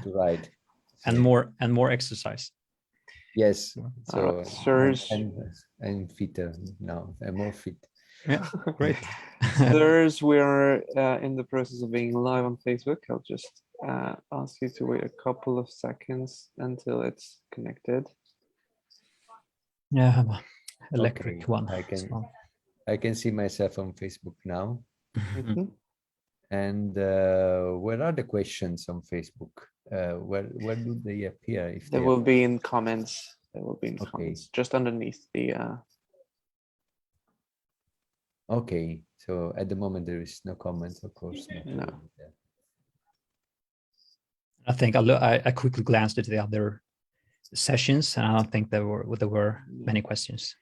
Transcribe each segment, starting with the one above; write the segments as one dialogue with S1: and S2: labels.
S1: to ride.
S2: And more exercise.
S1: Yes. So
S3: sirs,
S1: I'm fitter now. I'm more fit.
S2: Yeah, great.
S3: sirs, we are in the process of being live on Facebook. I'll just ask you to wait a couple of seconds until it's connected.
S2: Yeah, electric
S1: Okay,
S2: one.
S1: I can see myself on Facebook now.
S3: Mhm.
S1: And where are the questions on Facebook? Where do they appear? If
S3: They will be in comments. They will be in
S1: Okay.
S3: comments just underneath the.
S1: Okay, so at the moment there is no comment, of course.
S3: No.
S2: I think I quickly glanced at the other sessions, and I don't think there were many questions.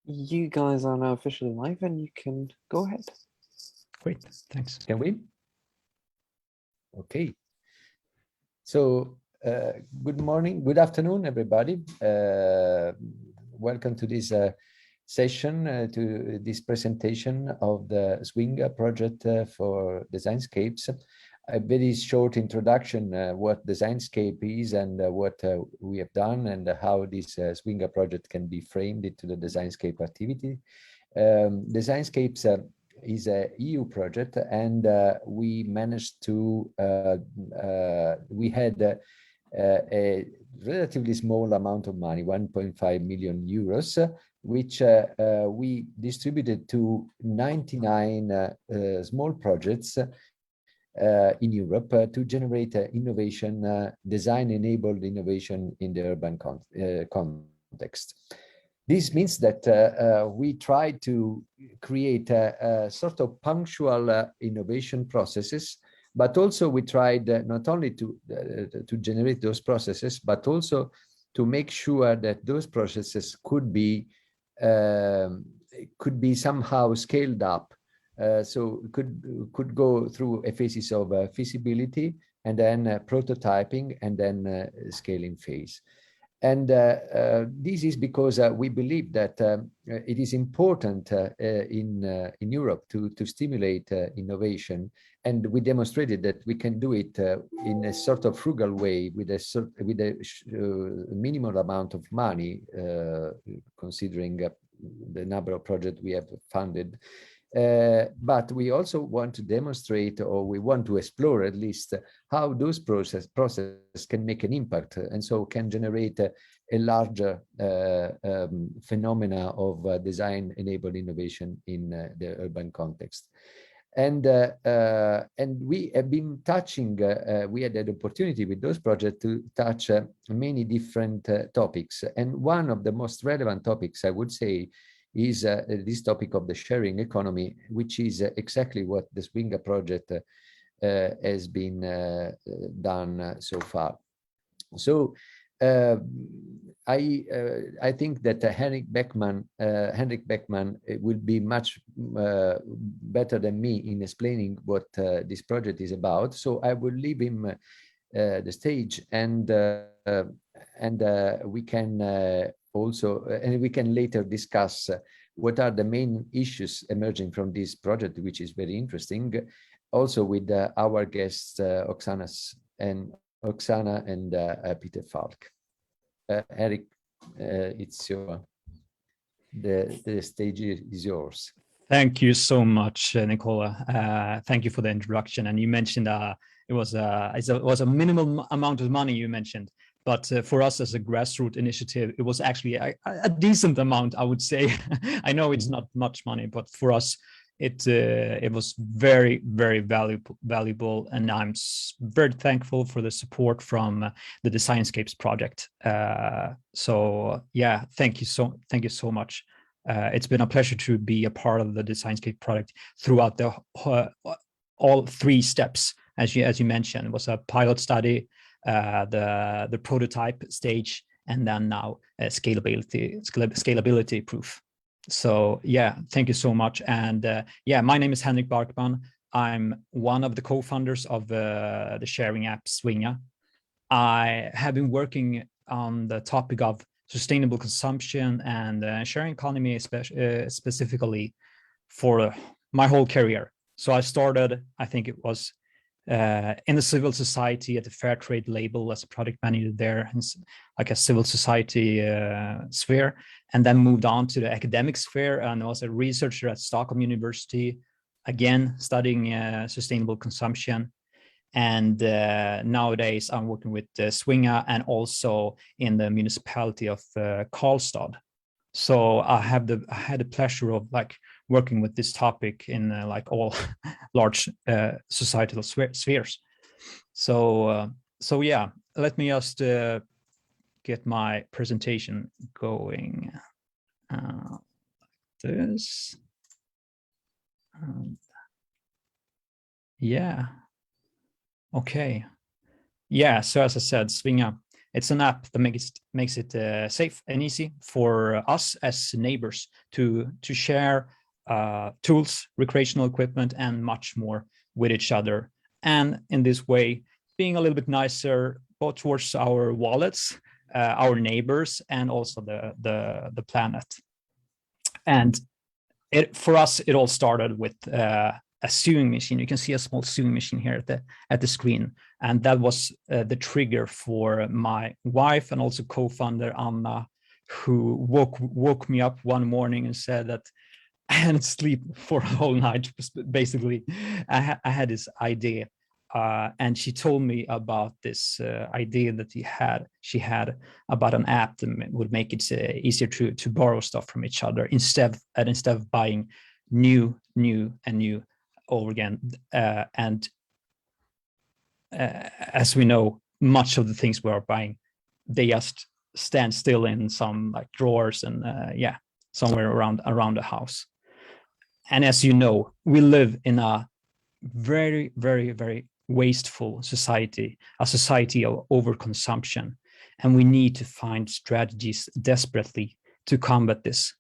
S3: You guys are now officially live, and you can go ahead.
S2: Great, thanks.
S1: Can we? Okay. So good morning, good afternoon, everybody. Welcome to this session, to this presentation of the Swinga project for Designscapes. A very short introduction what Designscape is and what we have done and how this Swinga project can be framed into the Designscape activity. Designscapes is a EU project, and we managed to we had a relatively small amount of money, 1.5 million euros, which we distributed to 99 small projects in Europe to generate innovation, design-enabled innovation in the urban context. This means that we try to create a sort of punctual innovation processes, but also we tried not only to generate those processes, but also to make sure that those processes could be somehow scaled up. So could go through a phases of feasibility and then prototyping and then scaling phase. And this is because we believe that it is important in Europe to stimulate innovation, and we demonstrated that we can do it in a sort of frugal way with a minimal amount of money, considering the number of projects we have funded. But we also want to demonstrate, or we want to explore at least, how those process can make an impact, and so can generate a larger phenomena of design-enabled innovation in the urban context. And we have been touching, we had the opportunity with those projects to touch many different topics. And one of the most relevant topics, I would say, is this topic of the sharing economy, which is exactly what the Swinga project has been done so far. So I think that Henric Barkman will be much better than me in explaining what this project is about. So I will leave him the stage, and we can also, and we can later discuss what are the main issues emerging from this project, which is very interesting, also with our guests Oksana and Peter Falk. Henric, it's the stage is yours.
S2: Thank you so much, Nicola. Thank you for the introduction. And you mentioned it was a minimal amount of money you mentioned. But for us as a grassroots initiative, it was actually a decent amount, I would say. I know it's not much money, but for us, it was very, very valuable. And I'm very thankful for the support from the Designscapes project. So yeah, thank you so much. It's been a pleasure to be a part of the Designscape project throughout the all three steps, as you mentioned. It was a pilot study, the prototype stage, and then now scalability proof. So yeah, thank you so much. And yeah, my name is Henric Barkman. I'm one of the co-founders of the sharing app Swinga. I have been working on the topic of sustainable consumption and sharing economy, specifically for my whole career. So I started, I think it was in the civil society at the fair trade label as a project manager there, and like a civil society sphere, and then moved on to the academic sphere and was a researcher at Stockholm University, again studying sustainable consumption. And nowadays I'm working with Swinga and also in the municipality of Karlstad. So I had the pleasure of like working with this topic in like all large societal spheres. So yeah, let me just get my presentation going. This. Yeah. Okay. Yeah. So as I said, Swinga, it's an app that makes it safe and easy for us as neighbors to share tools, recreational equipment, and much more with each other. And in this way, being a little bit nicer both towards our wallets, our neighbors, and also the planet. And for us, it all started with a sewing machine. You can see a small sewing machine here at the screen, and that was the trigger for my wife and also co-founder Anna, who woke me up one morning and said that I hadn't sleep for a whole night. Basically, I had this idea, and she told me about this idea that she had about an app that would make it easier to borrow stuff from each other instead of buying new over again. And as we know, much of the things we are buying, they just stand still in some like drawers and somewhere around the house. And as you know, we live in a very, very, very wasteful society, a society of overconsumption, and we need to find strategies desperately to combat this.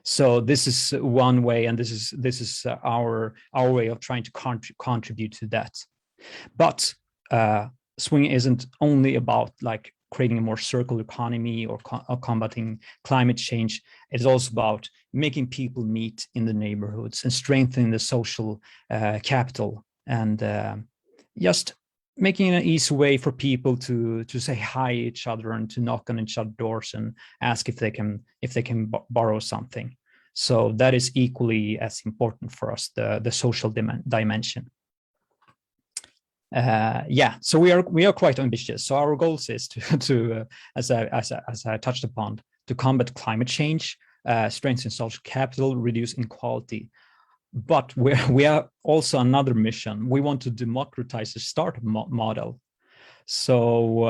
S2: So this is one way, and this is our way of trying to contribute to that. But Swing isn't only about like creating a more circular economy or combating climate change. It's also about making people meet in the neighborhoods and strengthening the social capital, and just making an easy way for people to say hi to each other and to knock on each other's doors and ask if they can borrow something. So that is equally as important for us, the social dimension. So we are quite ambitious. So our goals is to as I touched upon, to combat climate change, strengthen social capital, reduce inequality. But we are also another mission. We want to democratize the startup model. So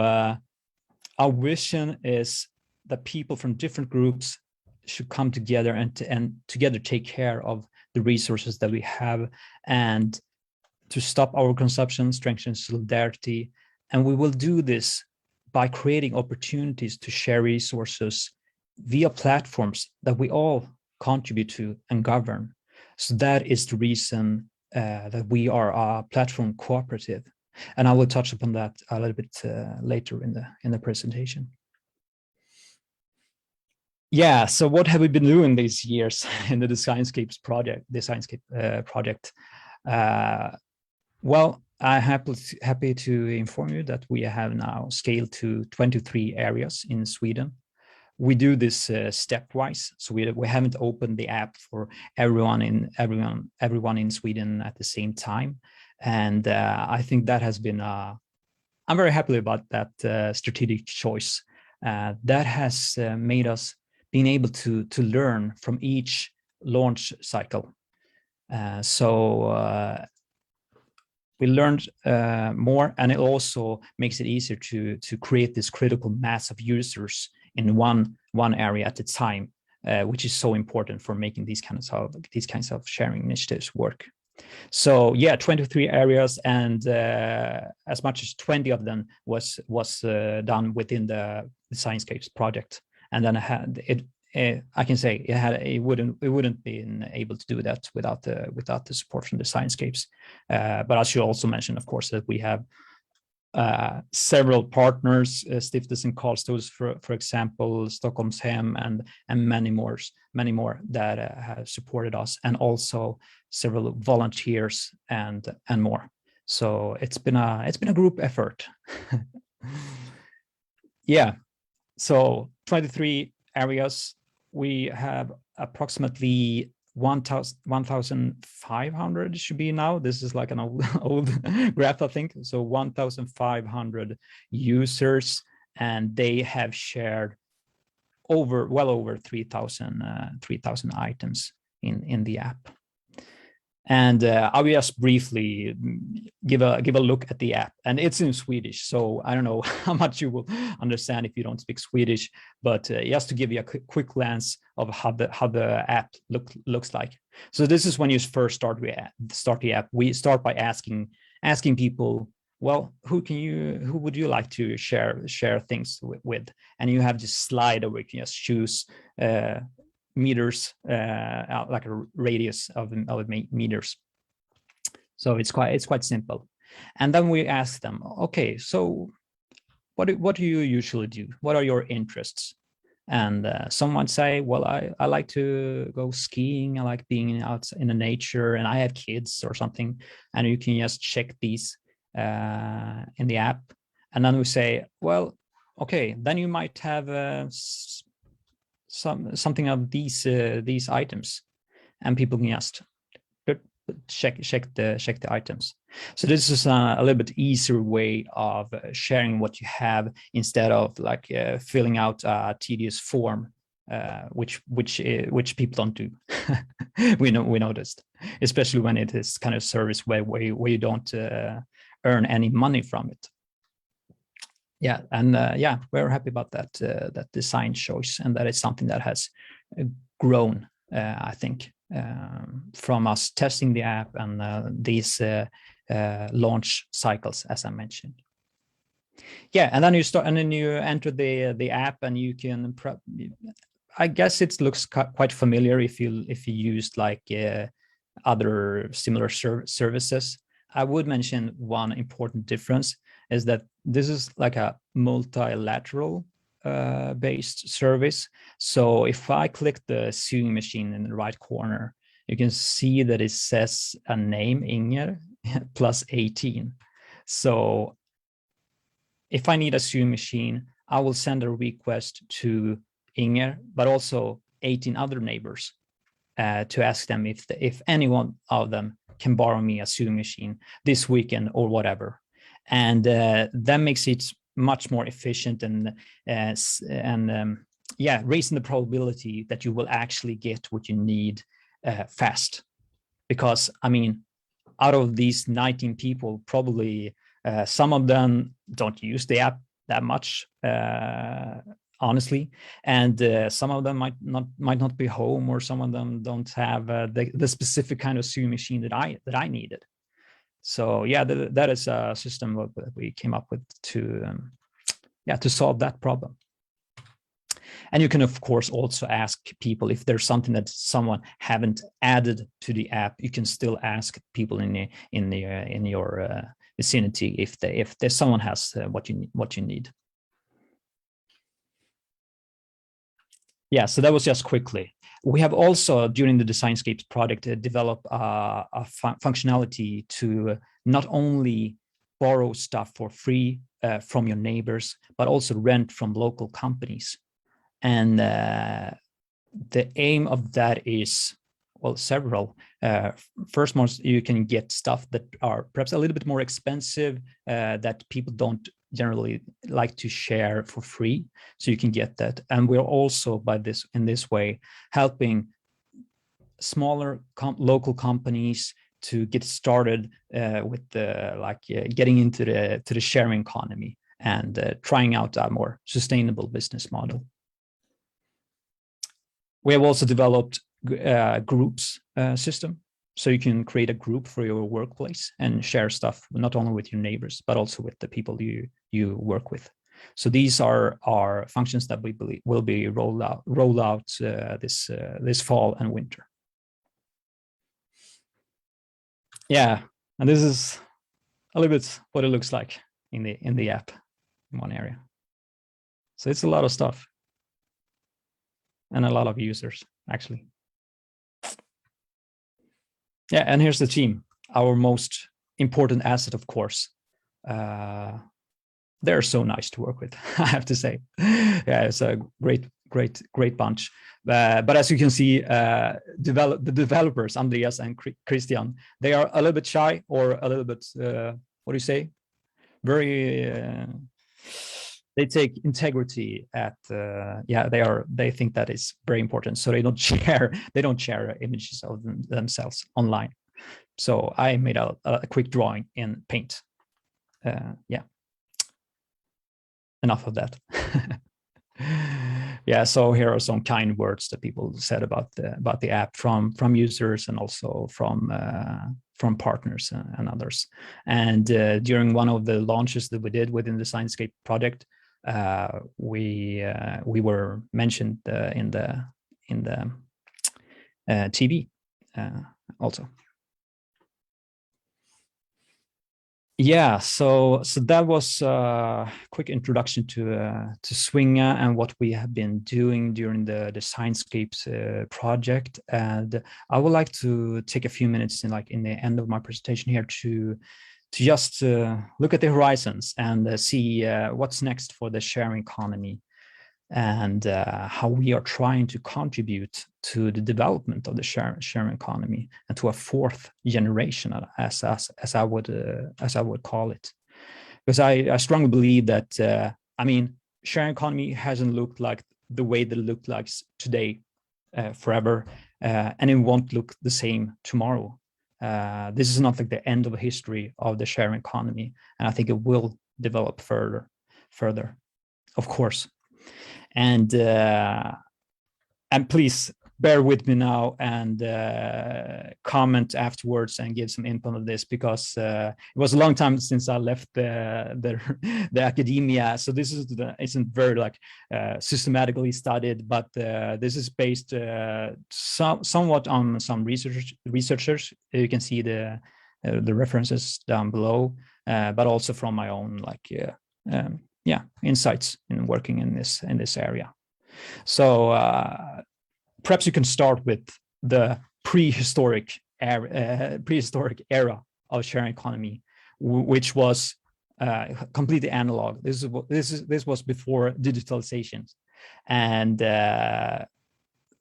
S2: our vision is that people from different groups should come together and together take care of the resources that we have, and to stop our consumption, strengthen solidarity. And we will do this by creating opportunities to share resources via platforms that we all contribute to and govern. So that is the reason that we are a platform cooperative. And I will touch upon that a little bit later in the presentation. Yeah, so what have we been doing these years in the Designscapes project? Well, I'm happy to inform you that we have now scaled to 23 areas in Sweden. We do this stepwise, so we haven't opened the app for everyone in Sweden at the same time, and I think that has been I'm very happy about that strategic choice. That has made us being able to learn from each launch cycle. We learned more, and it also makes it easier to create this critical mass of users in one area at a time, which is so important for making these kinds of sharing initiatives work. So yeah, 23 areas, and as much as 20 of them was done within the Designscapes project. And then I can say it wouldn't been able to do that without the support from Designscapes. But I should also mention, of course, that we have several partners, Stiftelsen Karlstad, for example, Stockholmshem, and many more that have supported us, and also several volunteers and more. So it's been a group effort. Yeah. So 23 areas. We have approximately 1,500 should be now. This is like an old graph, I think. So 1,500 users, and they have shared well over 3,000 items in the app. And I'll just briefly give a look at the app, and it's in Swedish. So I don't know how much you will understand if you don't speak Swedish, but just to give you a quick glance of how the app looks like. So this is when you first start the app. We start by asking people, well, who would you like to share things with? And you have this slide where you can just choose meters, like a radius of meters. So it's quite simple. And then we ask them, okay, so what do you usually do? What are your interests? And someone say, well, I like to go skiing. I like being out in the nature, and I have kids or something. And you can just check these in the app. And then we say, well, okay, then you might have something of these items, and people can just check the items. So this is a little bit easier way of sharing what you have, instead of like filling out a tedious form, which people don't do. we noticed, especially when it is kind of service where you don't earn any money from it. Yeah, and yeah, we're happy about that design choice, and that is something that has grown, I think, from us testing the app and these launch cycles, as I mentioned. Yeah, and then you enter the app, and you can. I guess it looks quite familiar if you used like other similar services. I would mention one important difference is that this is like a multilateral based service. So if I click the sewing machine in the right corner, you can see that it says a name, Inger, plus 18. So if I need a sewing machine, I will send a request to Inger, but also 18 other neighbors to ask them if any one of them can borrow me a sewing machine this weekend or whatever. And that makes it much more efficient and yeah, raising the probability that you will actually get what you need fast. Because I mean, out of these 19 people, probably some of them don't use the app that much, honestly, and some of them might not be home, or some of them don't have the specific kind of sewing machine that I needed. So yeah, that is a system that we came up with to solve that problem. And you can of course also ask people if there's something that someone haven't added to the app. You can still ask people in your vicinity if there's someone has what you need. Yeah, so that was just quickly. We have also, during the Designscapes project, developed a functionality to not only borrow stuff for free from your neighbors, but also rent from local companies. And the aim of that is, well, several. First, you can get stuff that are perhaps a little bit more expensive that people don't generally like to share for free, so you can get that. And we're also in this way helping smaller local companies to get started with getting into the sharing economy and trying out a more sustainable business model. We have also developed groups system. So you can create a group for your workplace and share stuff, not only with your neighbors, but also with the people you work with. So these are functions that we believe will be rolled out this fall and winter. Yeah, and this is a little bit what it looks like in the app in one area. So it's a lot of stuff and a lot of users actually. Yeah, and here's the team. Our most important asset, of course. They're so nice to work with, I have to say. Yeah, it's a great bunch. But as you can see, the developers, Andreas and Christian, they are a little bit shy, or a little bit, what do you say? Very, they take integrity at, they think that is very important. So they don't share images of themselves online. So I made a quick drawing in Paint. Yeah. Enough of that. Yeah, so here are some kind words that people said about the app from users, and also from partners and others. And during one of the launches that we did within the Designscape project, we were mentioned in the TV also. Yeah, so that was a quick introduction to Swinga and what we have been doing during the Designscapes project. And I would like to take a few minutes in the end of my presentation here to just look at the horizons and see what's next for the sharing economy, and how we are trying to contribute to the development of the sharing economy, and to a fourth generation, as I would call it. Because I strongly believe that sharing economy hasn't looked like the way that it looked like today forever, and it won't look the same tomorrow. This is not like the end of the history of the sharing economy, and I think it will develop further, of course. And please bear with me now and comment afterwards and give some input on this, because it was a long time since I left the academia. So this isn't very systematically studied, but this is based somewhat on some researchers. You can see the references down below, but also from my own insights in working in this area. So perhaps you can start with the prehistoric era of sharing economy, which was completely analog. This was before digitalisation, and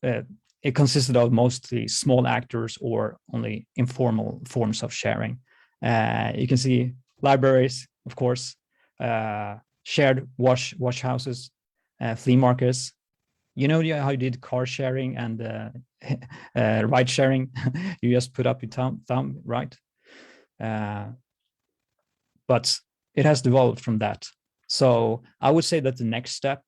S2: it consisted of mostly small actors or only informal forms of sharing. You can see libraries, of course, shared wash houses, flea markets. You know how you did car sharing and ride sharing? You just put up your thumb, right? But it has developed from that. So I would say that the next step,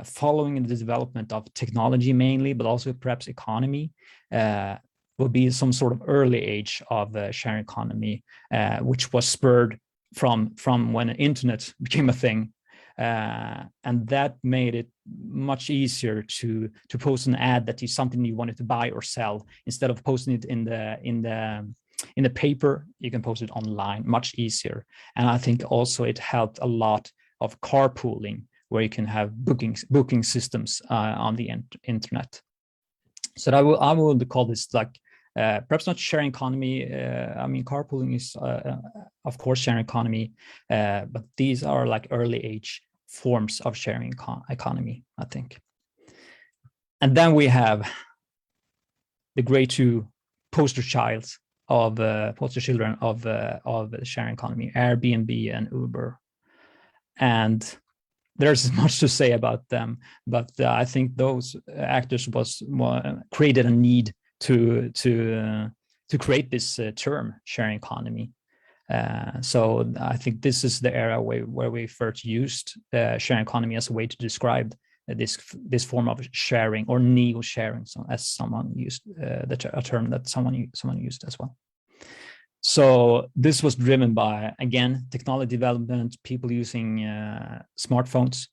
S2: following the development of technology mainly, but also perhaps economy, will be some sort of early age of sharing economy, which was spurred from when the internet became a thing, and that made it much easier to post an ad that is something you wanted to buy or sell. Instead of posting it in the paper, you can post it online, much easier. And I think also it helped a lot of carpooling, where you can have booking systems on the internet. So I would call this perhaps not sharing economy. Carpooling is, of course, sharing economy, but these are early age forms of sharing economy, I think. And then we have the great two poster children of the sharing economy, Airbnb and Uber. And there's much to say about them, but I think those actors created a need to create this term sharing economy. So I think this is the era where we first used sharing economy as a way to describe this form of sharing, or neo-sharing, as someone used a term that someone used as well. So this was driven by, again, technology development, people using smartphones,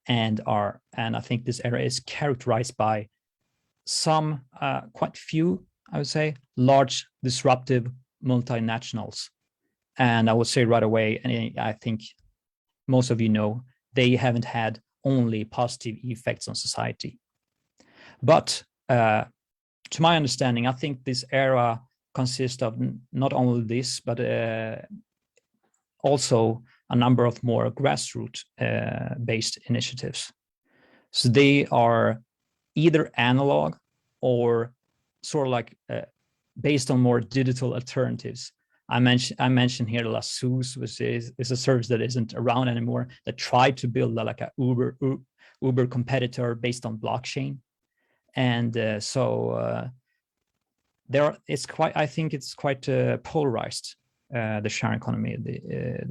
S2: and I think this era is characterized by some quite few, I would say, large disruptive multinationals. And I would say right away, and I think most of you know, they haven't had only positive effects on society. But to my understanding, I think this era consist of not only this, but also a number of more grassroots based initiatives. So they are either analog or sort of like based on more digital alternatives. I mentioned here Lassus, which is a service that isn't around anymore, that tried to build like a Uber competitor based on blockchain. And I think it's quite polarized, the sharing economy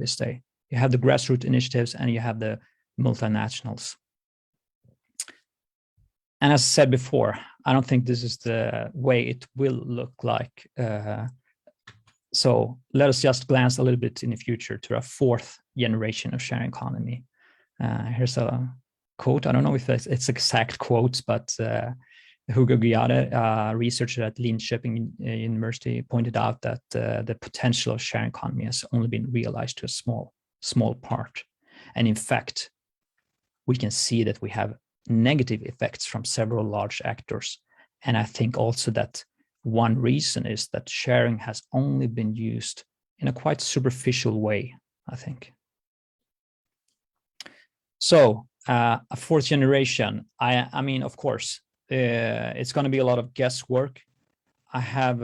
S2: this day. You have the grassroots initiatives and you have the multinationals. And as I said before, I don't think this is the way it will look like. So let us just glance a little bit in the future to a fourth generation of sharing economy. Here's a quote. I don't know if it's exact quotes, but Hugo Guiade, a researcher at Linköping University, pointed out that the potential of sharing economy has only been realized to a small part. And in fact, we can see that we have negative effects from several large actors. And I think also that one reason is that sharing has only been used in a quite superficial way, I think. So a fourth generation, I mean, of course, it's going to be a lot of guesswork. I have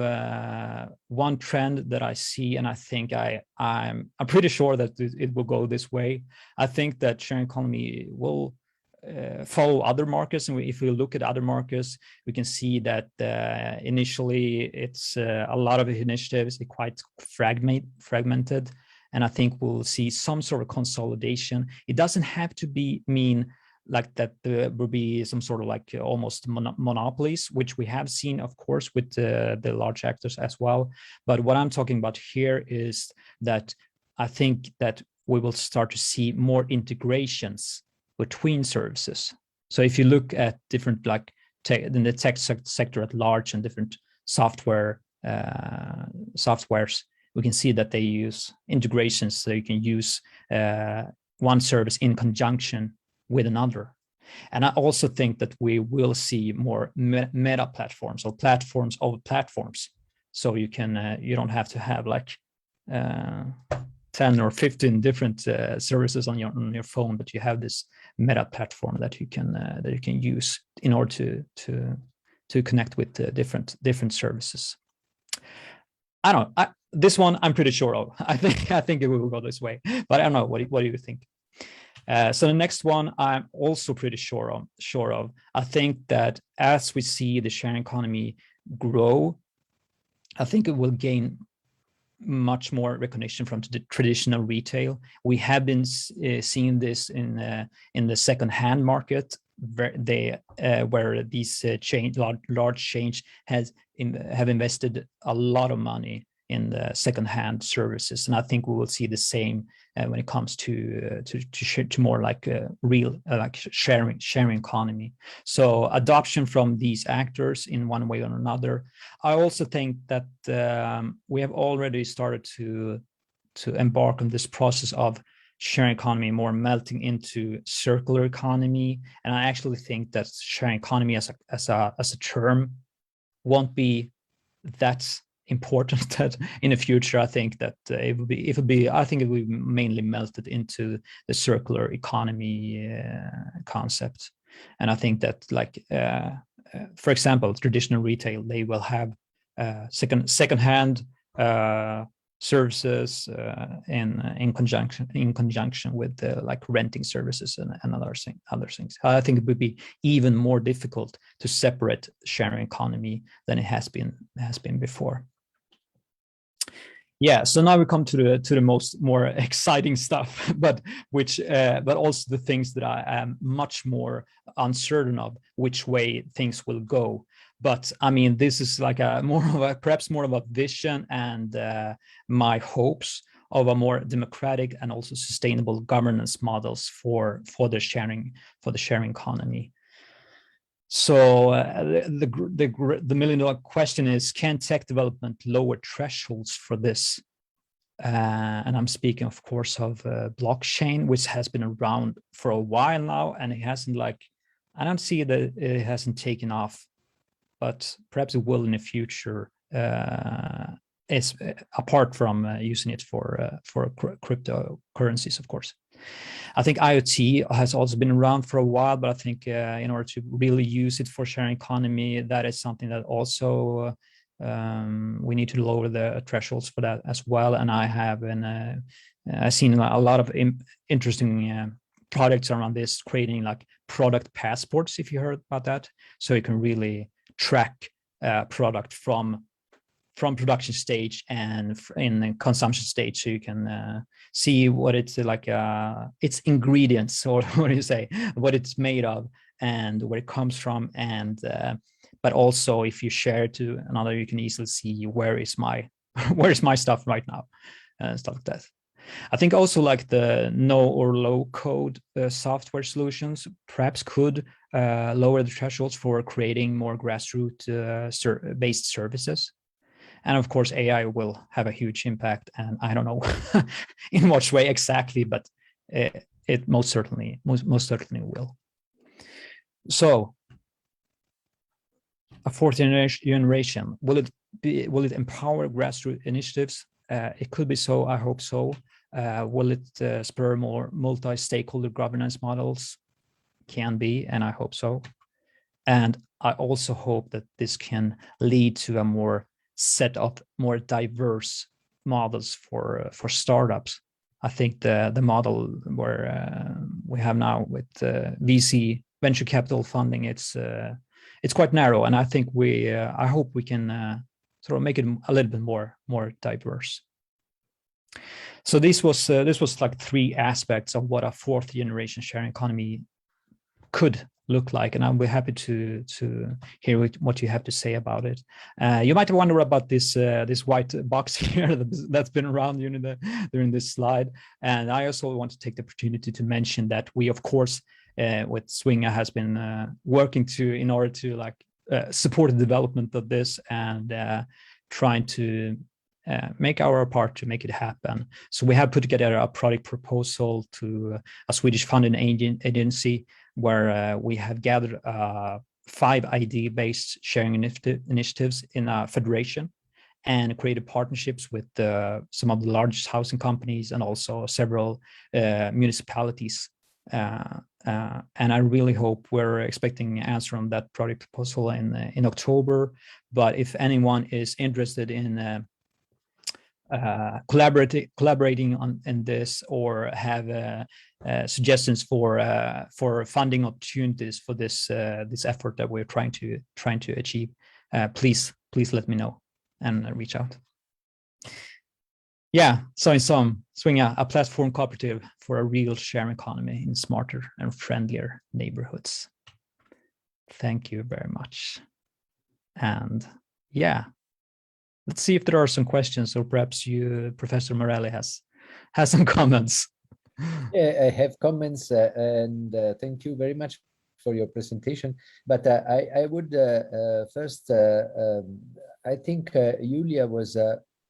S2: one trend that I see, and I think I'm pretty sure that it will go this way. I think that sharing economy will follow other markets, and if we look at other markets, we can see that initially it's a lot of initiatives, quite fragmented, and I think we'll see some sort of consolidation. It doesn't have to mean like that there will be some sort of like almost monopolies, which we have seen, of course, with the large actors as well. But what I'm talking about here is that I think that we will start to see more integrations between services. So if you look at different like in the tech sector at large and different softwares, we can see that they use integrations, so you can use one service in conjunction with another. And I also think that we will see more meta platforms, or platforms over platforms. So you can you don't have to have like 10 or 15 different services on your phone, but you have this meta platform that you can use in order to connect with different services. I don't know. This one I'm pretty sure of. I think it will go this way, but I don't know. What do you think? So the next one I'm also pretty sure of. I think that as we see the sharing economy grow, I think it will gain much more recognition from the traditional retail. We have been seeing this in the second-hand market, where these large chains have invested a lot of money in the second-hand services, and I think we will see the same when it comes to more like real like sharing economy. So adoption from these actors in one way or another. I also think that we have already started to embark on this process of sharing economy more melting into circular economy, and I actually think that sharing economy as a term won't be that important that in the future. I think that it will be mainly melted into the circular economy concept. And I think that like for example, traditional retail, they will have second-hand services in conjunction with like renting services and other things. I think it would be even more difficult to separate sharing economy than it has been before. Yeah, so now we come to the more exciting stuff, but also the things that I am much more uncertain of which way things will go. But I mean, this is like perhaps more of a vision and my hopes of a more democratic and also sustainable governance models for the sharing economy. So the million-dollar question is, can tech development lower thresholds for this? And I'm speaking, of course, of blockchain, which has been around for a while now, and it hasn't I don't see that it hasn't taken off, but perhaps it will in the future is apart from using it for cryptocurrencies, of course. I think IoT has also been around for a while, but I think in order to really use it for sharing economy, that is something that also we need to lower the thresholds for that as well. And I have I've seen a lot of interesting products around this, creating like product passports, if you heard about that. So you can really track product from production stage and in the consumption stage, so you can see what it's like, its ingredients, or what do you say, what it's made of and where it comes from. And but also if you share it to another, you can easily see where is my stuff right now, stuff like that. I think also like the no or low code software solutions perhaps could lower the thresholds for creating more grassroots based services. And of course, AI will have a huge impact, and I don't know in what way exactly, but it most certainly will. So, a fourth generation, will it empower grassroots initiatives? It could be so. I hope so. Will it spur more multi-stakeholder governance models? Can be, and I hope so. And I also hope that this can lead to a more set of more diverse models for startups. I think the model where we have now with VC venture capital funding, it's quite narrow, and I think I hope we can sort of make it a little bit more diverse. So this was like three aspects of what a fourth generation sharing economy could look like, and I'll be happy to hear what you have to say about it. You might wonder about this white box here that's been around during this slide, and I also want to take the opportunity to mention that we, of course, with Swinga has been working in order to like support the development of this and trying to make our part to make it happen. So we have put together a product proposal to a Swedish funding agency where we have gathered 5 ID-based sharing initiatives in a federation and created partnerships with some of the largest housing companies and also several municipalities. And I really hope, we're expecting an answer on that product proposal in October. But if anyone is interested in collaborating in this, or have suggestions for funding opportunities for this effort that we're trying to achieve, please let me know and reach out. Yeah, so in sum, Swinga, a platform cooperative for a real sharing economy in smarter and friendlier neighborhoods. Thank you very much. And yeah, let's see if there are some questions, or perhaps you, Professor Morelli, has some comments.
S1: Yeah, I have comments, and thank you very much for your presentation. But I would first, I think Julia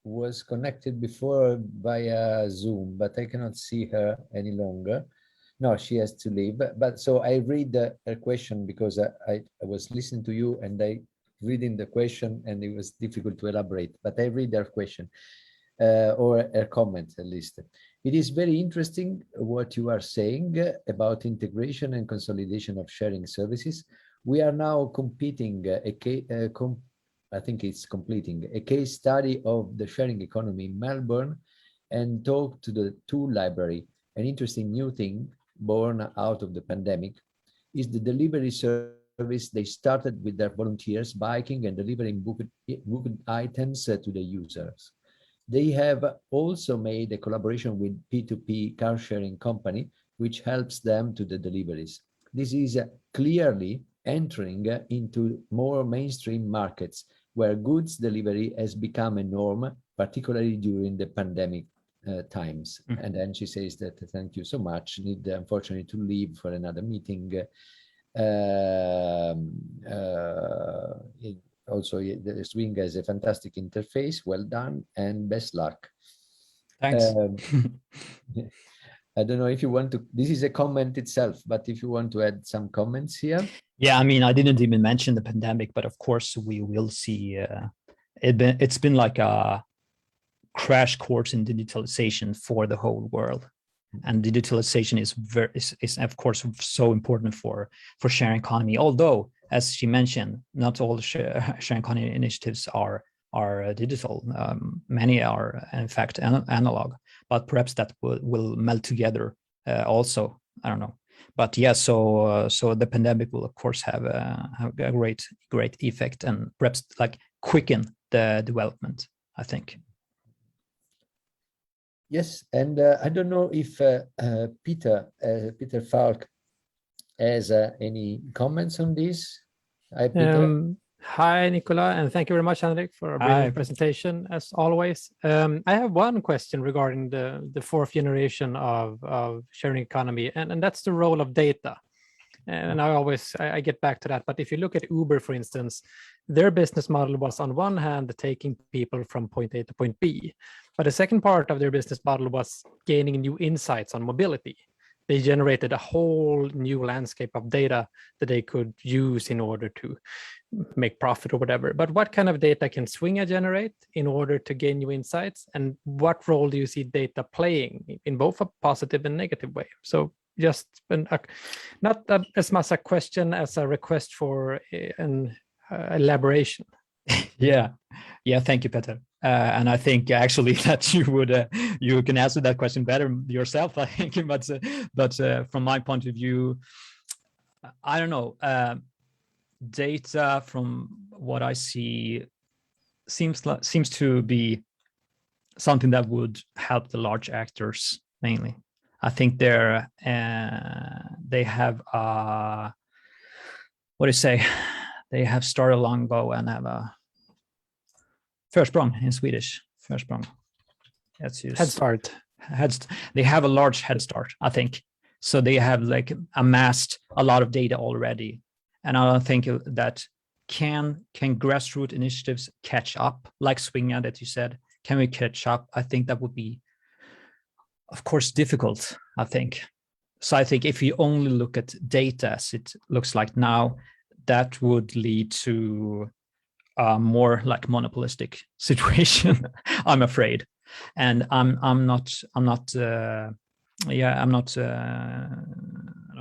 S1: was connected before via Zoom, but I cannot see her any longer. No, she has to leave. But so I read her question, because I was listening to you and I reading the question, and it was difficult to elaborate, but I read her question, or her comment at least. It is very interesting what you are saying about integration and consolidation of sharing services. We are now completing I think it's completing a case study of the sharing economy in Melbourne, and talk to the tool library. An interesting new thing born out of the pandemic is the delivery service. They started with their volunteers biking and delivering booked items to the users. They have also made a collaboration with P2P car sharing company, which helps them to the deliveries. This is clearly entering into more mainstream markets, where goods delivery has become a norm, particularly during the pandemic times. And then she says that, thank you so much, need unfortunately to leave for another meeting. Also, the Swinga has a fantastic interface, well done, and best luck.
S2: Thanks.
S1: I don't know if you want to, this is a comment itself, but if you want to add some comments here.
S2: Yeah, I mean, I didn't even mention the pandemic, but of course we will see it's been like a crash course in digitalization for the whole world. And digitalization is of course so important for sharing economy. Although, as she mentioned, not all sharing economy initiatives are digital. Many are in fact analog. But perhaps that will meld together also. I don't know. But yeah, so the pandemic will of course have a great effect and perhaps like quicken the development, I think.
S1: Yes, and I don't know if Peter Falk has any comments on this. Hi, Peter.
S4: Hi, Nicola, and thank you very much, Henric, for a brilliant presentation, as always. I have one question regarding the fourth generation of sharing economy, and that's the role of data. And I get back to that. But if you look at Uber, for instance, their business model was on one hand taking people from point A to point B. But the second part of their business model was gaining new insights on mobility. They generated a whole new landscape of data that they could use in order to make profit or whatever. But what kind of data can Swinga generate in order to gain new insights? And what role do you see data playing in both a positive and negative way? So just not as much a question as a request for an elaboration.
S2: Yeah, thank you, Peter. And I think actually that you can answer that question better yourself, I think. But from my point of view, I don't know. Data, from what I see, seems to be something that would help the large actors mainly. I think they have what do you say? They have started long ago and have a Försprung in Swedish. Försprung. That's used.
S4: Head start.
S2: They have a large head start, I think. So they have like amassed a lot of data already. And I don't think that can grassroots initiatives catch up, like Swinga that you said. Can we catch up? I think that would be, of course, difficult, I think. So I think if you only look at data as it looks like now, that would lead to a more like monopolistic situation, I'm afraid. And I don't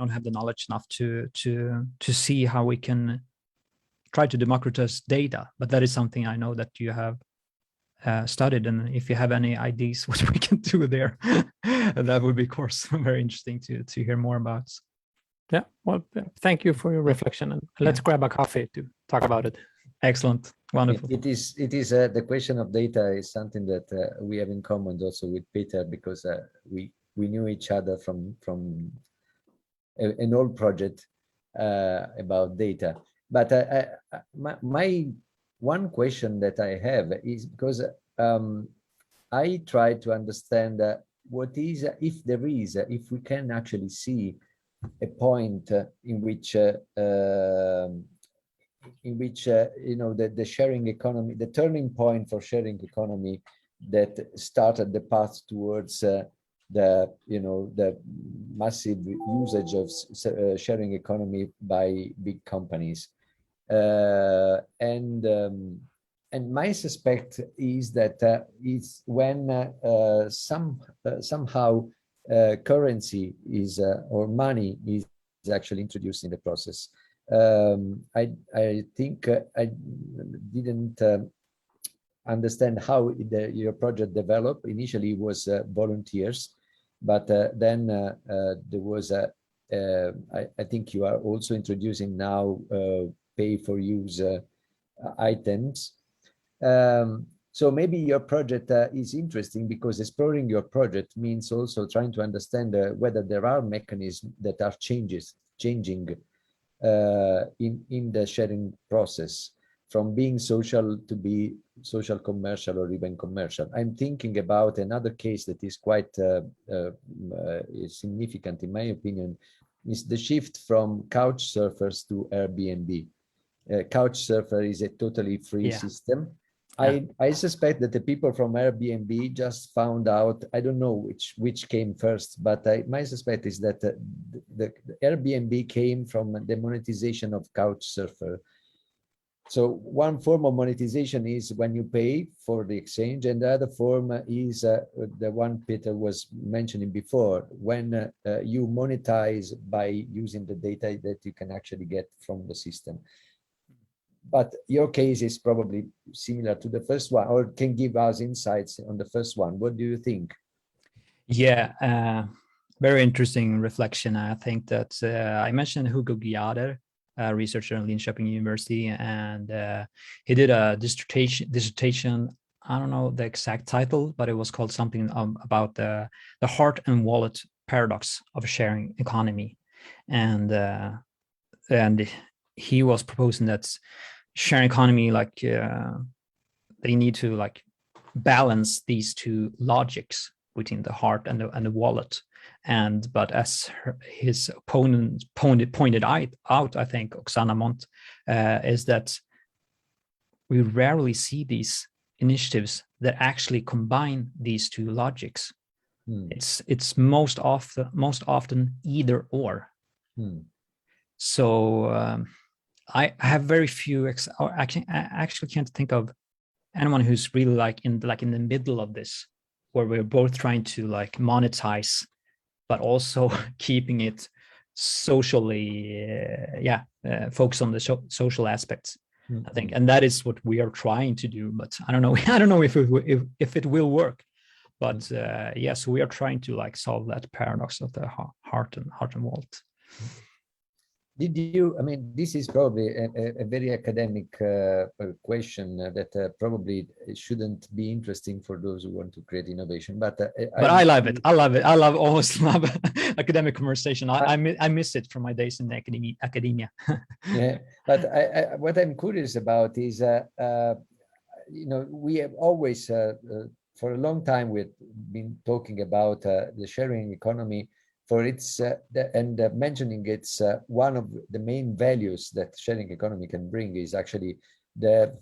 S2: have the knowledge enough to see how we can try to democratize data. But that is something I know that you have studied, and if you have any ideas what we can do there, that would be, of course, very interesting to hear more about.
S4: Yeah, well, thank you for your reflection, and let's grab a coffee to talk about it.
S2: Excellent, wonderful.
S1: It is the question of data is something that we have in common also with Peter, because we knew each other from an old project about data. But my one question that I have is because I try to understand what is, if we can actually see a point in which the sharing economy, the turning point for sharing economy that started the path towards the massive usage of sharing economy by big companies. And my suspect is that it's when somehow currency is or money is actually introduced in the process. I think I didn't understand how your project developed. Initially, it was volunteers, but then there was I think you are also introducing now pay-for-use items. So maybe your project is interesting because exploring your project means also trying to understand whether there are mechanisms that are changing in the sharing process, from being social to be social commercial or even commercial. I'm thinking about another case that is quite significant in my opinion, is the shift from couch surfers to Airbnb. Couch surfer is a totally free system. I suspect that the people from Airbnb just found out, I don't know which came first, but my suspect is that the Airbnb came from the monetization of couch surfer. So one form of monetization is when you pay for the exchange, and the other form is the one Peter was mentioning before, when you monetize by using the data that you can actually get from the system. But your case is probably similar to the first one, or can give us insights on the first one. What do you think?
S2: Yeah, very interesting reflection. I think that I mentioned Hugo Giader, a researcher at Linköping University, and he did a dissertation. I don't know the exact title, but it was called something about the heart and wallet paradox of a sharing economy, and he was proposing that sharing economy, like they need to like balance these two logics between the heart and the wallet. But as his opponent pointed out, I think Oksana Mont, is that we rarely see these initiatives that actually combine these two logics. It's most often either or. So I have very few. I actually can't think of anyone who's really like in the middle of this, where we're both trying to like monetize, but also keeping it socially, focus on the social aspects. I think, and that is what we are trying to do. But I don't know. I don't know if it will work. But yes, we are trying to like solve that paradox of the heart and wallet.
S1: Did you, I mean, this is probably a very academic question that probably shouldn't be interesting for those who want to create innovation, but
S2: I love it. I almost love academic conversation. I miss it from my days in academia.
S1: Yeah, but what I'm curious about is, you know, we have always, for a long time, we've been talking about the sharing economy for its mentioning it's one of the main values that sharing economy can bring is actually the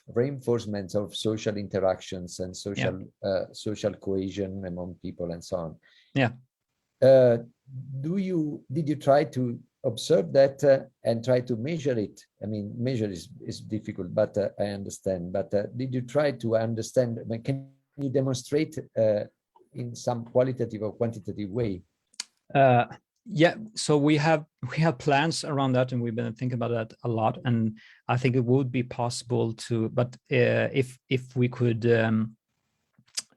S1: reinforcement of social interactions and social cohesion among people and so on.
S2: Yeah.
S1: Did you try to observe that and try to measure it? I mean, measure is difficult, but I understand. But did you try to understand? I mean, can you demonstrate in some qualitative or quantitative way?
S2: Yeah, so we have plans around that, and we've been thinking about that a lot. And I think it would be possible to, but if we could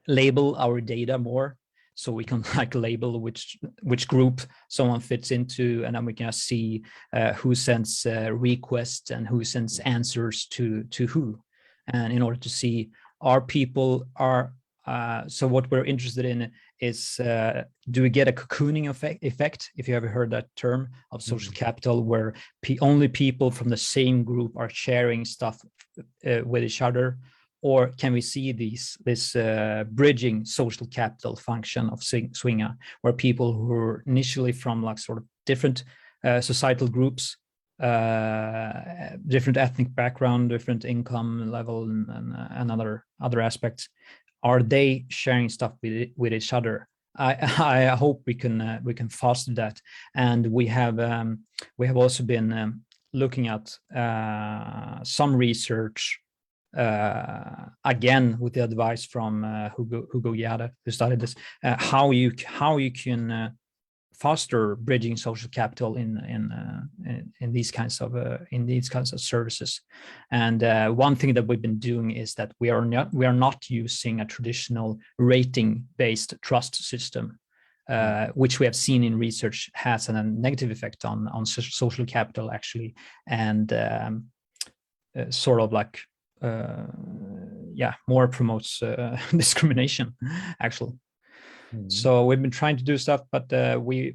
S2: label our data more, so we can like label which group someone fits into, and then we can see who sends requests and who sends answers to who, and in order to see our people are. So what we're interested in is, do we get a cocooning effect, if you ever heard that term, of social capital, where only people from the same group are sharing stuff with each other? Or can we see this bridging social capital function of Swinga, where people who are initially from like sort of different societal groups, different ethnic background, different income level, and other aspects, are they sharing stuff with each other? I hope we can foster that, and we have also been looking at some research again with the advice from Hugo Giader, who started this, how you can foster bridging social capital in these kinds of services. And one thing that we've been doing is that we are not using a traditional rating based trust system, which we have seen in research has a negative effect on social capital actually, and sort of like more promotes discrimination actually. So we've been trying to do stuff, but we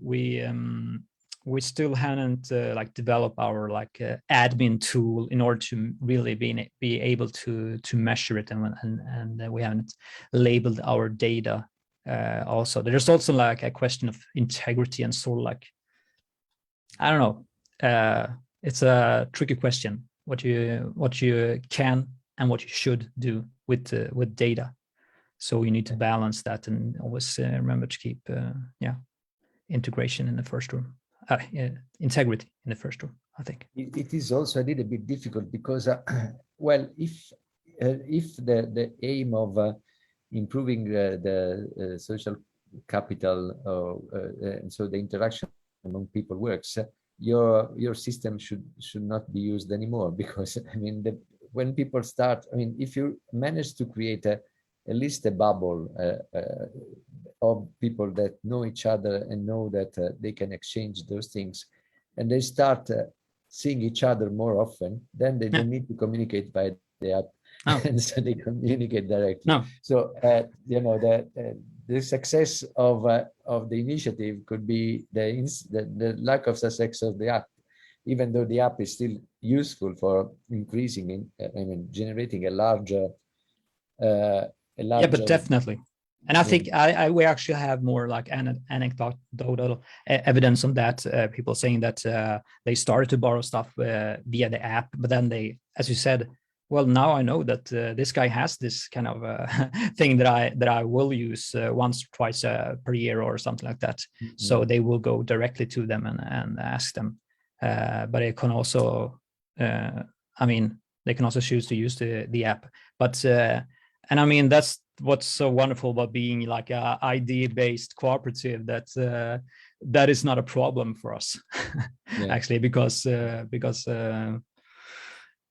S2: still haven't like developed our like admin tool in order to really be able to measure it, and we haven't labeled our data. Also, there's also like a question of integrity and sort of like, I don't know. It's a tricky question. What you can and what you should do with data. So you need to balance that and always remember to keep integration in the first room. integrity in the first room, I think.
S1: It is also a little bit difficult because, well, if the aim of improving the social capital, and so the interaction among people works, your system should not be used anymore, because I mean, when people start, I mean, if you manage to create at least a bubble of people that know each other and know that they can exchange those things, and they start seeing each other more often, then they don't need to communicate by the app. Oh. And so they communicate directly. No. So you know, the success of the initiative could be the lack of success of the app, even though the app is still useful for increasing, I mean, generating a larger.
S2: Yeah, but definitely. And I think we actually have more like anecdotal evidence on that. People saying that they started to borrow stuff via the app, but then they, as you said, well, now I know that this guy has this kind of thing that I will use once, twice per year or something like that. Mm-hmm. So they will go directly to them and ask them. But it can also, I mean, they can also choose to use the app. But and I mean, that's what's so wonderful about being like a ID-based cooperative, that that is not a problem for us, actually, because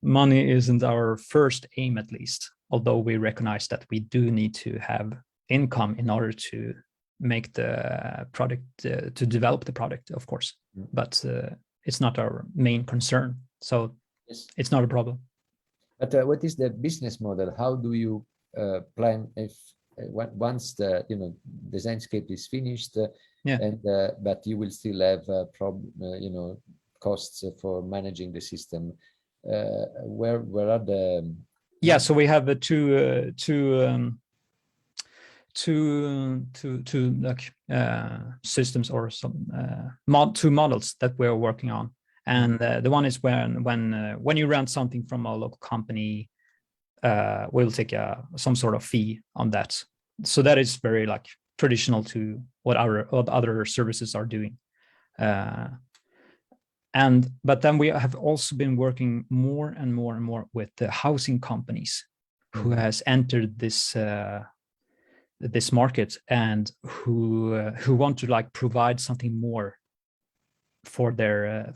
S2: money isn't our first aim, at least, although we recognize that we do need to have income in order to make the product, to develop the product, of course. But it's not our main concern, so it's not a problem.
S1: But what is the business model? How do you plan if once the Designscape is finished, and but you will still have costs for managing the system? Where are the
S2: so we have two like systems, or some two models that we're working on, and the one is when you rent something from a local company, we'll take some sort of fee on that. So that is very like traditional to what other services are doing. But then we have also been working more and more with the housing companies who has entered this this market, and who want to like provide something more for their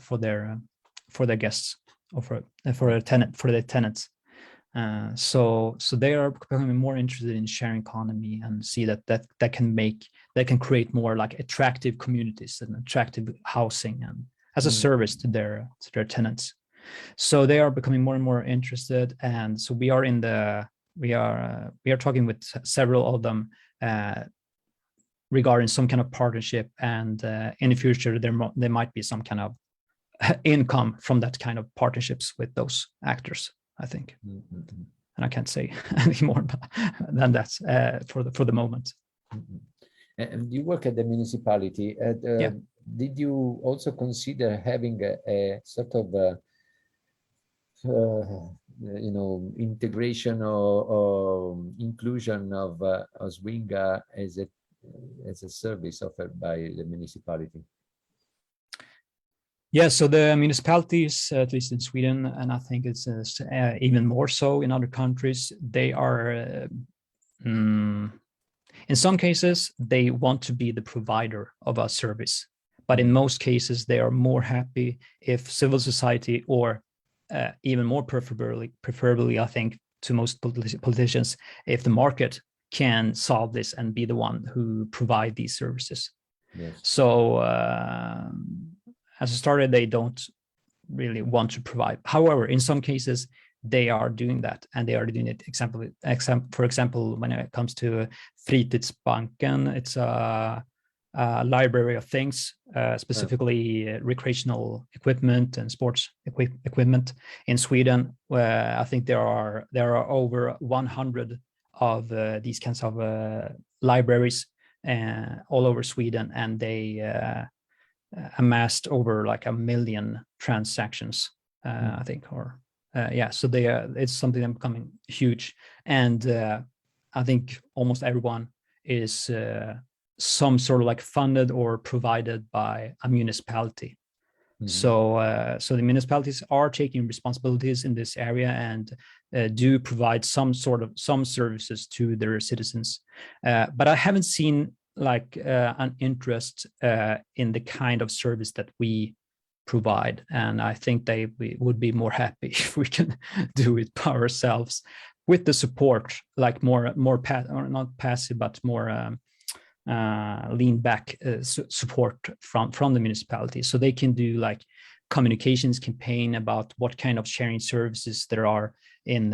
S2: guests, or for their tenants. So they are becoming more interested in sharing economy, and see that can create more like attractive communities and attractive housing, and as a service to their tenants. So they are becoming more and more interested, and so we are talking with several of them regarding some kind of partnership, and in the future there might be some kind of income from that kind of partnerships with those actors, I think. Mm-hmm. And I can't say any more than that for the moment.
S1: Mm-hmm. And you work at the municipality. Did you also consider having a sort of integration or inclusion of Swinga as a service offered by the municipality?
S2: Yeah, so the municipalities, at least in Sweden, and I think it's even more so in other countries, they are, in some cases, they want to be the provider of a service. But in most cases, they are more happy if civil society, or even more preferably, I think, to most politicians, if the market can solve this and be the one who provide these services. Yes. So as a starter, they don't really want to provide. However, in some cases, they are doing that, and they are doing it. For example, when it comes to Fritidsbanken, it's a library of things, specifically recreational equipment and sports equipment in Sweden. Where I think there are over 100 of these kinds of libraries all over Sweden, and they amassed over like 1 million transactions, I think, or so it's something that's becoming huge, and I think almost everyone is some sort of like funded or provided by a municipality. So the municipalities are taking responsibilities in this area and do provide some services to their citizens. But I haven't seen like an interest in the kind of service that we provide, and I think we would be more happy if we can do it by ourselves with the support, like more not passive, but more lean back support from the municipality, so they can do like communications campaign about what kind of sharing services there are in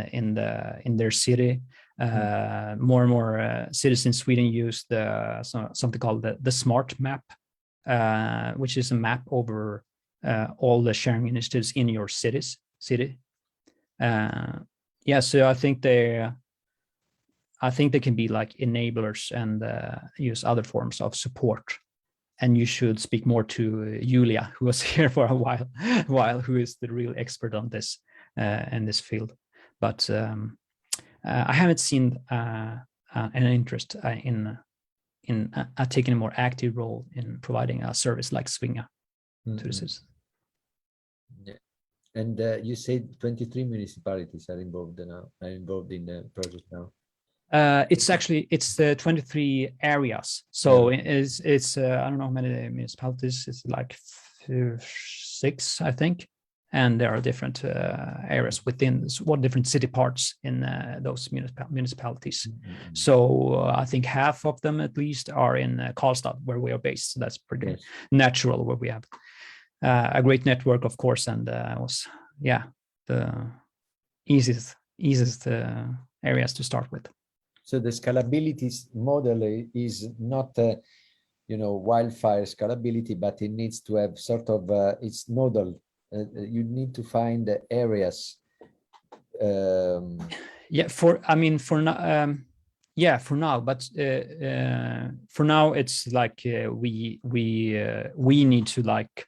S2: their city. More and more cities in Sweden use something called the smart map, which is a map over all the sharing initiatives in your city. So I think they can be like enablers and use other forms of support. And you should speak more to Julia, who was here for a while, who is the real expert on this in this field. But I haven't seen an interest in taking a more active role in providing a service like Swinga to the citizens.
S1: Yeah. And you said 23 municipalities are involved in the project now.
S2: It's 23 areas. So it's I don't know how many municipalities. It's like 6, I think, and there are different areas within different city parts in those municipalities. So I think half of them at least are in Karlstad, where we are based. So that's pretty natural, where we have a great network, of course, and was the easiest areas to start with.
S1: So the scalability model is not, wildfire scalability, but it needs to have sort of it's nodal. You need to find the areas.
S2: For now, but for now it's like we need to like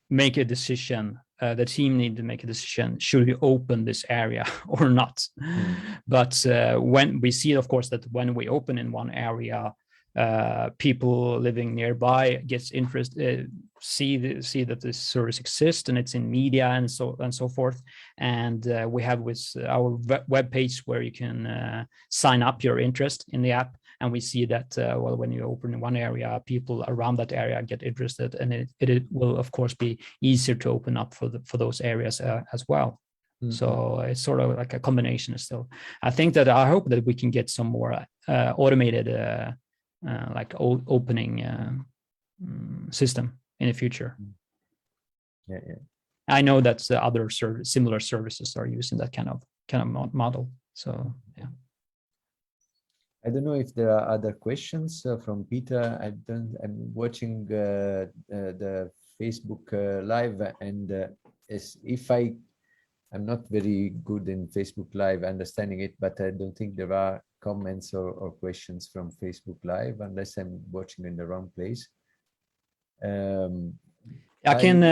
S2: make a decision. The team need to make a decision: should we open this area or not? But when we see, of course, that when we open in one area, people living nearby gets interested, see that this service exists and it's in media and so forth. And we have with our web page where you can sign up your interest in the app. And we see that, when you open in one area, people around that area get interested, and it will, of course, be easier to open up for those areas as well. So it's sort of like a combination still. I hope that we can get some more automated like opening system in the future. I know that other similar services are using that kind of model. So yeah.
S1: I don't know if there are other questions from Peter. I'm watching the Facebook live, and I'm not very good in Facebook live understanding it, but I don't think there are comments or questions from Facebook live unless I'm watching in the wrong place.
S2: I can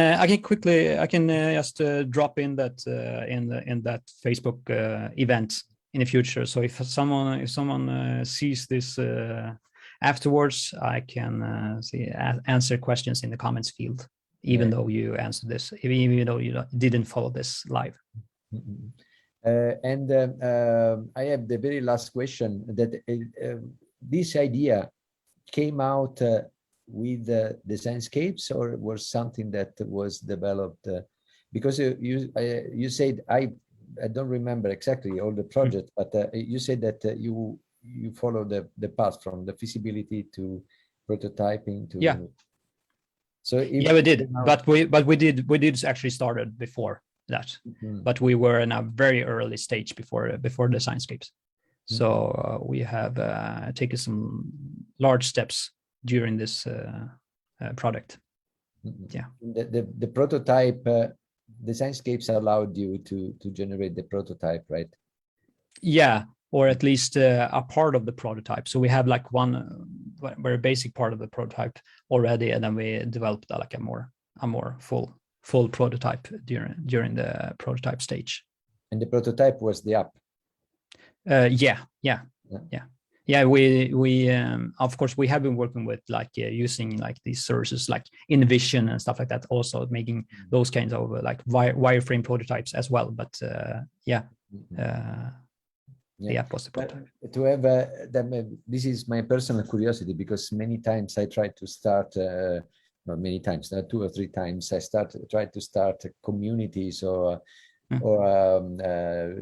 S2: just drop in that in that Facebook event in the future. So if someone sees this afterwards, I can answer questions in the comments field, even though you answered this, even though you didn't follow this live.
S1: And I have the very last question, that this idea came out with Designscapes, or was something that was developed because you said, I don't remember exactly all the project, but you said that you follow the path from the feasibility to prototyping to So
S2: we did, but we did actually started before that, but we were in a very early stage before Designscapes. So we have taken some large steps during this product.
S1: The prototype. Designscapes allowed you to generate the prototype, right? Yeah,
S2: or at least a part of the prototype. So we have like one very basic part of the prototype already, and then we developed like a more full prototype during the prototype stage.
S1: And the prototype was the app.
S2: Yeah, we of course we have been working with like using like these services like InVision and stuff like that, also making those kinds of like wireframe prototypes as well. But yeah, was the prototype.
S1: To have them, this is my personal curiosity, because many times I try to start, not many times, not 2 or 3 times, I try to start communities or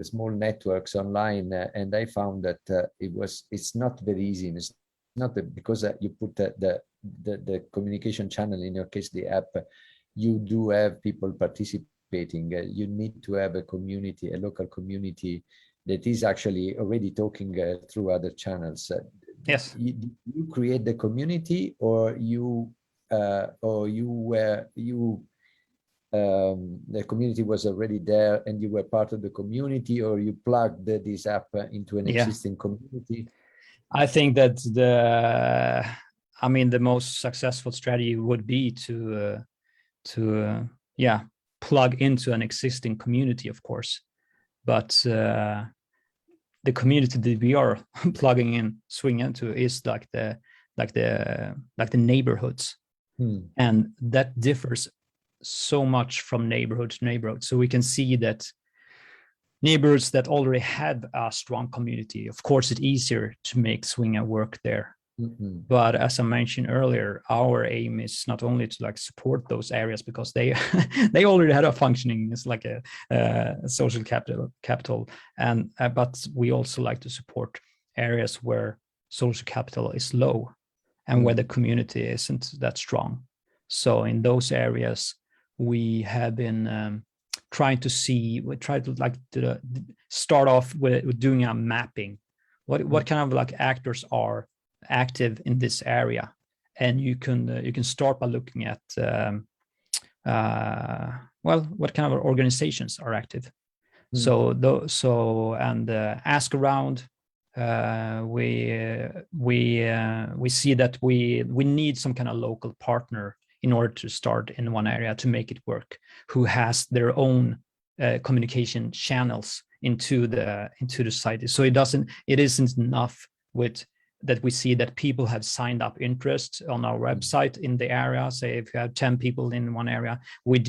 S1: small networks online, and I found that it's not very easy. And it's not because you put the communication channel, in your case the app, you do have people participating. You need to have a community, a local community that is actually already talking through other channels.
S2: Yes.
S1: You create the community, or the community was already there and you were part of the community, or you plugged this app into an existing community?
S2: I think that the most successful strategy would be to plug into an existing community, of course. But the community that we are plugging in Swinga into is like the neighborhoods, and that differs so much from neighborhood to neighborhood. So we can see that neighborhoods that already have a strong community, of course, it's easier to make Swinga work there. But as I mentioned earlier, our aim is not only to like support those areas, because they they already had a functioning, it's like a social capital, and but we also like to support areas where social capital is low and where the community isn't that strong. So in those areas, we have been trying to start off with doing a mapping. What kind of like actors are active in this area, and you can start by looking at what kind of organizations are active. And ask around. We see that we need some kind of local partner in order to start in one area to make it work, who has their own communication channels into the site. So it isn't enough with that we see that people have signed up interest on our website in the area. Say if you have 10 people in one area, we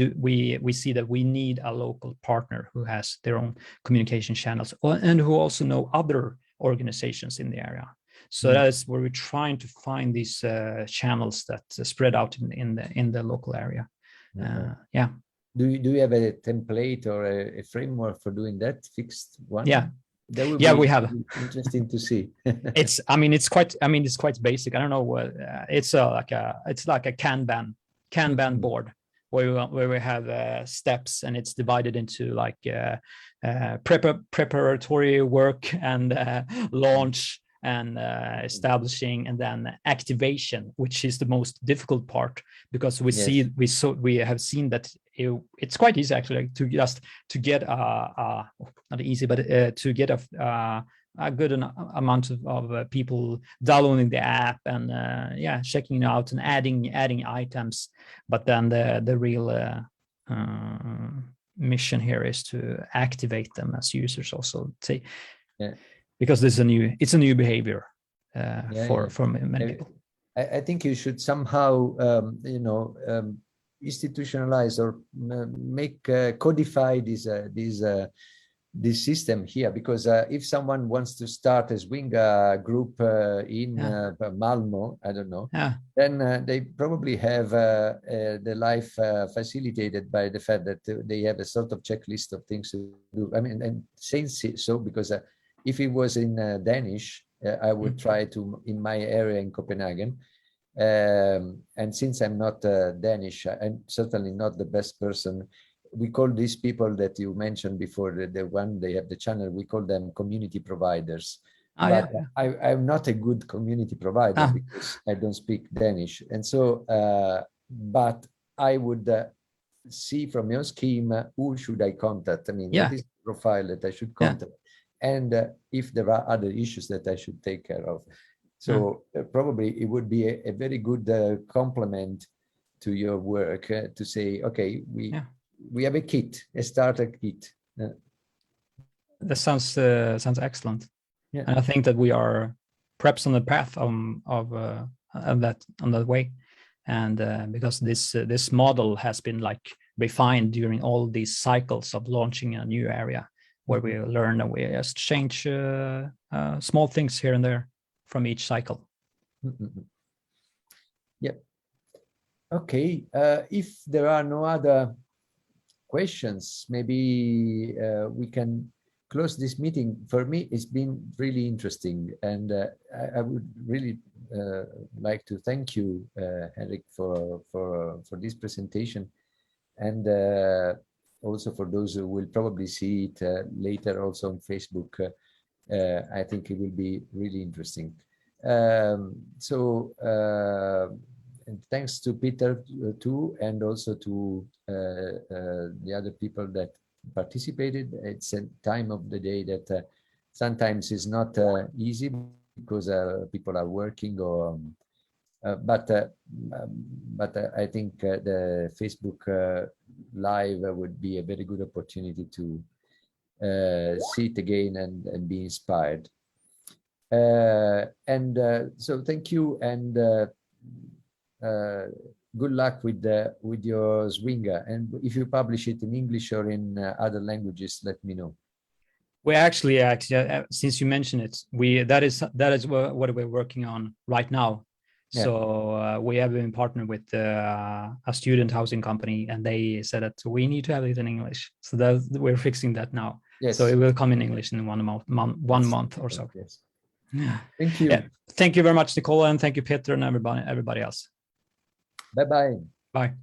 S2: see that we need a local partner who has their own communication channels and who also know other organizations in the area. So that is where we're trying to find these channels that spread out in the local area. Do
S1: you have a template or a framework for doing that, fixed one? That would
S2: we have.
S1: Interesting to see.
S2: It's quite basic. I don't know what it's like a Kanban board where we have steps, and it's divided into like preparatory work and launch and establishing, and then activation, which is the most difficult part, because we have seen that it's quite easy actually to get not easy, but to get a good amount of people downloading the app and checking it out and adding items. But then the real mission here is to activate them as users also. Because it's a new behavior for many people.
S1: I think you should somehow institutionalize or make codify this system here, because if someone wants to start a Swinga group in Malmo, I don't know, then they probably have the life facilitated by the fact that they have a sort of checklist of things to do. I mean, and saying so because if it was in Danish, I would try to, in my area in Copenhagen. And since I'm not Danish, I'm certainly not the best person. We call these people that you mentioned before, the one they have the channel, we call them community providers. I'm not a good community provider because I don't speak Danish. And so, but I would see from your scheme, who should I contact? I mean, what is the profile that I should contact? And if there are other issues that I should take care of. So probably it would be a very good complement to your work to say, okay, we have a kit, a starter kit.
S2: That sounds excellent. And I think that we are perhaps on the path of that way. And because this model has been like refined during all these cycles of launching a new area, where we learn and we just change small things here and there from each cycle.
S1: Yeah. Okay. If there are no other questions, maybe we can close this meeting. For me, it's been really interesting, and I would really like to thank you, Henric, for this presentation, and also for those who will probably see it later also on Facebook. I think it will be really interesting. And thanks to Peter too, and also to the other people that participated. It's a time of the day that sometimes is not easy because people are working, or but I think the Facebook Live would be a very good opportunity to see it again and be inspired. So thank you, and good luck with your Swinga. And if you publish it in English or in other languages, let me know.
S2: We actually, since you mentioned it, that is what we're working on right now. Yeah. So we have been partnered with a student housing company, and they said that we need to have it in English. So we're fixing that now. Yes. So it will come in English in one month or so.
S1: Yes.
S2: Yeah.
S1: Thank you.
S2: Yeah. Thank you very much, Nicola, and thank you, Peter, and everybody else.
S1: Bye-bye.
S2: Bye.